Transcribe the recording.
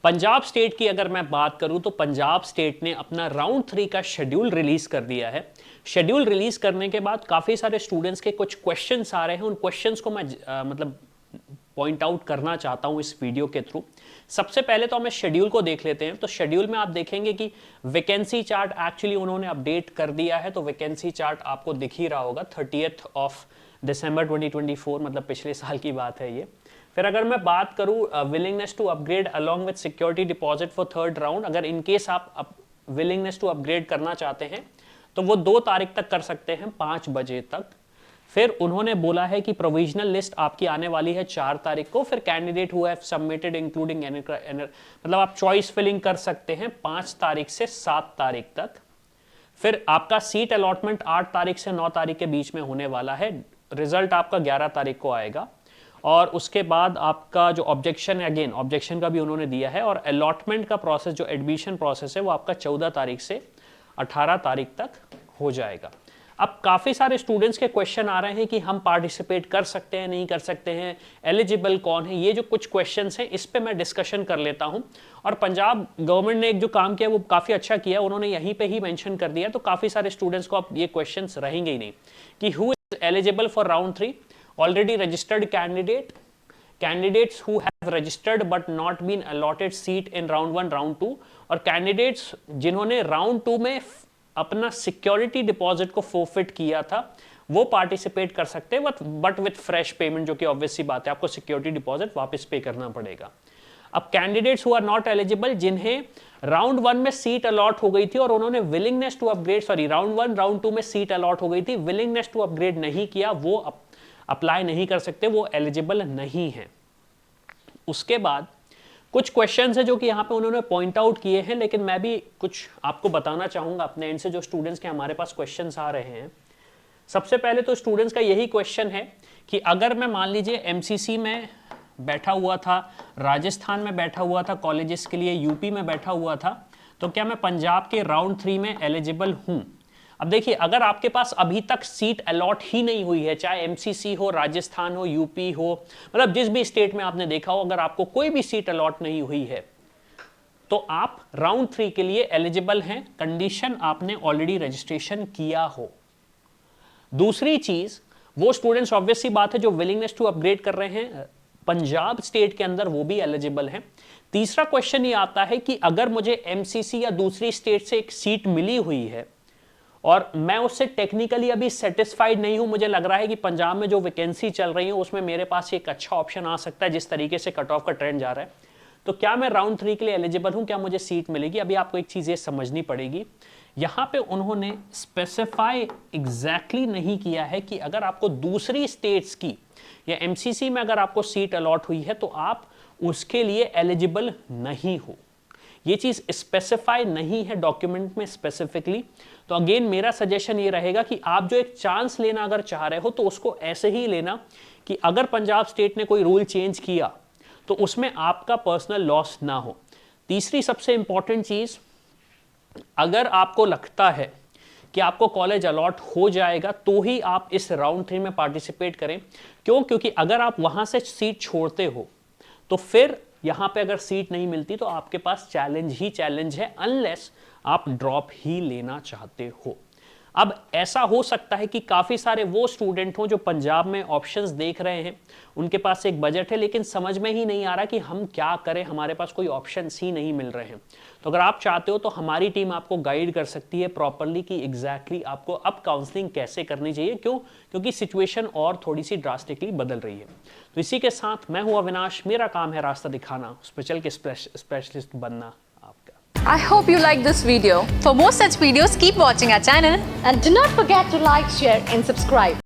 Punjab state की अगर मैं बात करूं तो पंजाब स्टेट ने अपना राउंड 3 का शेड्यूल रिलीज कर दिया है। शेड्यूल रिलीज करने के बाद काफ़ी सारे स्टूडेंट्स के कुछ क्वेश्चंस आ रहे हैं, उन क्वेश्चंस को मैं मतलब पॉइंट आउट करना चाहता हूं इस वीडियो के थ्रू। सबसे पहले तो हमें शेड्यूल को देख लेते हैं। तो शेड्यूल में आप देखेंगे कि वैकेंसी चार्ट एक्चुअली उन्होंने अपडेट कर दिया है। तो वैकेंसी चार्ट आपको दिख ही रहा होगा, 30th ऑफ दिसंबर 2024, मतलब पिछले साल की बात है ये। फिर अगर मैं बात करूं willingness to upgrade along with security deposit for third round, अगर इनकेस आप विलिंगनेस टू अपग्रेड करना चाहते हैं तो वो 2 तारीख तक कर सकते हैं, 5 बजे तक। फिर उन्होंने बोला है कि प्रोविजनल लिस्ट आपकी आने वाली है 4 तारीख को। फिर candidate who have submitted including मतलब आप चॉइस फिलिंग कर सकते हैं 5 तारीख से 7 तारीख तक। फिर आपका सीट अलॉटमेंट 8 तारीख से 9 तारीख के बीच में होने वाला है। रिजल्ट आपका 11 तारीख को आएगा। और उसके बाद आपका जो ऑब्जेक्शन है, अगेन ऑब्जेक्शन का भी उन्होंने दिया है। और अलॉटमेंट का प्रोसेस, जो एडमिशन प्रोसेस है, वो आपका 14 तारीख से 18 तारीख तक हो जाएगा। अब काफ़ी सारे स्टूडेंट्स के क्वेश्चन आ रहे हैं कि हम पार्टिसिपेट कर सकते हैं, नहीं कर सकते हैं, एलिजिबल कौन है। ये जो कुछ क्वेश्चंस हैं इस पे मैं डिस्कशन कर लेता हूं। और पंजाब गवर्नमेंट ने एक जो काम किया वो काफ़ी अच्छा किया, उन्होंने यहीं पे ही मेंशन कर दिया। तो काफ़ी सारे स्टूडेंट्स को अब ये क्वेश्चंस रहेंगे ही नहीं कि who is eligible for round 3। Already registered candidate, candidates who have registered but not been allotted seat in round 1, round 2, और कैंडिडेट्स जिन्होंने राउंड 2 में अपना सिक्योरिटी डिपॉजिट को फोरफिट किया था वो पार्टिसिपेट कर सकते हैं, बट विथ फ्रेश पेमेंट, जो कि ऑब्वियस सी बात है, आपको सिक्योरिटी डिपॉजिट वापस पे करना पड़ेगा। अब candidates who are not eligible, जिन्हें राउंड 1 में सीट अलॉट हो गई थी और उन्होंने willingness to upgrade, sorry round 1 round 2 में सीट अलॉट हो गई थी, विलिंगनेस टू अपग्रेड नहीं किया, वो अप्लाई नहीं कर सकते, वो एलिजिबल नहीं है। उसके बाद कुछ क्वेश्चंस है जो कि यहाँ पे उन्होंने पॉइंट आउट किए हैं, लेकिन मैं भी कुछ आपको बताना चाहूँगा अपने एंड से जो स्टूडेंट्स के हमारे पास क्वेश्चंस आ रहे हैं। सबसे पहले तो स्टूडेंट्स का यही क्वेश्चन है कि अगर मैं मान लीजिए एमसीसी में बैठा हुआ था, राजस्थान में बैठा हुआ था कॉलेजेस के लिए, यूपी में बैठा हुआ था, तो क्या मैं पंजाब के राउंड 3 में एलिजिबल हूँ। अब देखिए, अगर आपके पास अभी तक सीट अलॉट ही नहीं हुई है, चाहे एमसीसी हो, राजस्थान हो, यूपी हो, मतलब जिस भी स्टेट में आपने देखा हो, अगर आपको कोई भी सीट अलॉट नहीं हुई है तो आप राउंड 3 के लिए एलिजिबल हैं, कंडीशन आपने ऑलरेडी रजिस्ट्रेशन किया हो। दूसरी चीज, वो स्टूडेंट्स ऑब्वियस सी बात है जो विलिंगनेस टू अपग्रेड कर रहे हैं पंजाब स्टेट के अंदर, वो भी एलिजिबल हैं। तीसरा क्वेश्चन ये आता है कि अगर मुझे एमसीसी या दूसरी स्टेट से एक सीट मिली हुई है और मैं उससे टेक्निकली अभी सेटिस्फाइड नहीं हूं, मुझे लग रहा है कि पंजाब में जो वैकेंसी चल रही है उसमें मेरे पास एक अच्छा ऑप्शन आ सकता है, जिस तरीके से कट ऑफ का ट्रेंड जा रहा है, तो क्या मैं राउंड 3 के लिए एलिजिबल हूं, क्या मुझे सीट मिलेगी। अभी आपको एक चीज ये समझनी पड़ेगी, यहां पे उन्होंने स्पेसिफाई एग्जैक्टली नहीं किया है कि अगर आपको दूसरी स्टेट्स की या एमसीसी में अगर आपको सीट अलॉट हुई है तो आप उसके लिए एलिजिबल नहीं हो। ये चीज स्पेसिफाई नहीं है डॉक्यूमेंट में स्पेसिफिकली। तो अगेन मेरा सजेशन ये रहेगा कि आप जो एक चांस लेना अगर चाह रहे हो तो उसको ऐसे ही लेना कि अगर पंजाब स्टेट ने कोई रूल चेंज किया तो उसमें आपका पर्सनल लॉस ना हो। तीसरी सबसे इंपॉर्टेंट चीज, अगर आपको लगता है कि आपको कॉलेज अलॉट हो जाएगा तो ही आप इस राउंड 3 में पार्टिसिपेट करें। क्यों? क्योंकि अगर आप वहां से सीट छोड़ते हो तो फिर यहां पे अगर सीट नहीं मिलती तो आपके पास चैलेंज ही चैलेंज है, अनलेस आप ड्रॉप ही लेना चाहते हो। अब ऐसा हो सकता है कि काफ़ी सारे वो स्टूडेंट हो जो पंजाब में ऑप्शंस देख रहे हैं, उनके पास एक बजट है लेकिन समझ में ही नहीं आ रहा कि हम क्या करें, हमारे पास कोई ऑप्शंस ही नहीं मिल रहे हैं। तो अगर आप चाहते हो तो हमारी टीम आपको गाइड कर सकती है प्रॉपरली कि एग्जैक्टली आपको अब काउंसलिंग कैसे करनी चाहिए। क्यों? क्योंकि सिचुएशन और थोड़ी सी ड्रास्टिकली बदल रही है। तो इसी के साथ मैं हूं अविनाश, मेरा काम है रास्ता दिखाना, स्पेशल के स्पेशलिस्ट बनना। I hope you like this video. For more such videos, keep watching our channel and do not forget to like, share and subscribe.